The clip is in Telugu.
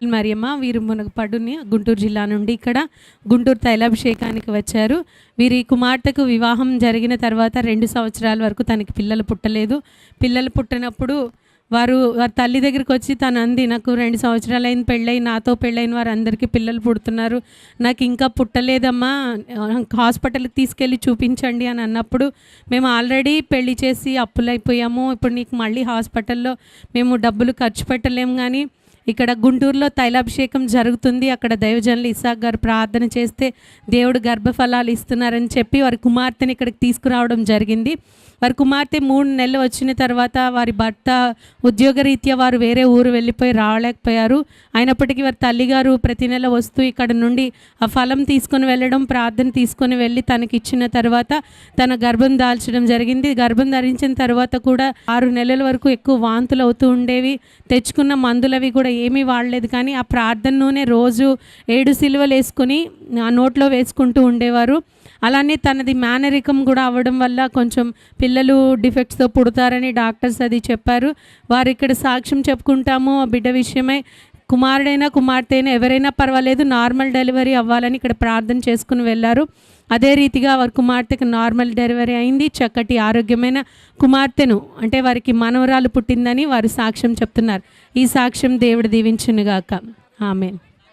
మరియమ్మ వీరు మునగపడుని గుంటూరు జిల్లా నుండి ఇక్కడ గుంటూరు తైలాభిషేకానికి వచ్చారు. వీరి కుమార్తెకు వివాహం జరిగిన తర్వాత 2 సంవత్సరాల వరకు తనకి పిల్లలు పుట్టలేదు. పిల్లలు పుట్టినప్పుడు వారి తల్లి దగ్గరికి వచ్చి తను అంది, నాకు 2 సంవత్సరాలైన పెళ్ళై నాతో పెళ్ళైన వారు అందరికీ పిల్లలు పుడుతున్నారు, నాకు ఇంకా పుట్టలేదమ్మా, హాస్పిటల్కి తీసుకెళ్ళి చూపించండి అని అన్నప్పుడు, మేము ఆల్రెడీ పెళ్లి చేసి అప్పులైపోయాము, ఇప్పుడు నీకు మళ్ళీ హాస్పిటల్లో మేము డబ్బులు ఖర్చు పెట్టలేము, కానీ ఇక్కడ గుంటూరులో తైలాభిషేకం జరుగుతుంది, అక్కడ దైవజనులు ఇసాక్ గారు ప్రార్థన చేస్తే దేవుడు గర్భఫలాలు ఇస్తున్నారని చెప్పి వారి కుమార్తెని ఇక్కడికి తీసుకురావడం జరిగింది. వారి కుమార్తె 3 నెలలు వచ్చిన తర్వాత వారి భర్త ఉద్యోగరీత్యా వారు వేరే ఊరు వెళ్ళిపోయి రాలేకపోయారు. అయినప్పటికీ వారి తల్లిగారు ప్రతి నెల వస్తూ ఇక్కడ నుండి ఆ ఫలం తీసుకొని వెళ్ళడం, ప్రార్థన తీసుకొని వెళ్ళి తనకి ఇచ్చిన తర్వాత తన గర్భం దాల్చడం జరిగింది. గర్భం ధరించిన తర్వాత కూడా 6 నెలల వరకు ఎక్కువ వాంతులు అవుతూ ఉండేవి. తెచ్చుకున్న మందులవి కూడా ఏమీ వాడలేదు, కానీ ఆ ప్రార్థన నూనె రోజు 7 సిలువలు వేసుకొని ఆ నోట్లో వేసుకుంటూ ఉండేవారు. అలానే తనది మేనరికం కూడా అవ్వడం వల్ల కొంచెం పిల్లలు డిఫెక్ట్స్తో పుడతారని డాక్టర్స్ అది చెప్పారు. వారు ఇక్కడ సాక్ష్యం చెప్పుకుంటాము ఆ బిడ్డ విషయమై, కుమారుడైనా కుమార్తె అయినా ఎవరైనా పర్వాలేదు, నార్మల్ డెలివరీ అవ్వాలని ఇక్కడ ప్రార్థన చేసుకుని వెళ్ళారు. అదే రీతిగా వారి కుమార్తెకు నార్మల్ డెలివరీ అయింది. చక్కటి ఆరోగ్యమైన కుమార్తెను, అంటే వారికి మనవరాలు పుట్టిందని వారు సాక్ష్యం చెప్తున్నారు. ఈ సాక్ష్యం దేవుడు దీవించునుగాక. ఆమేన్.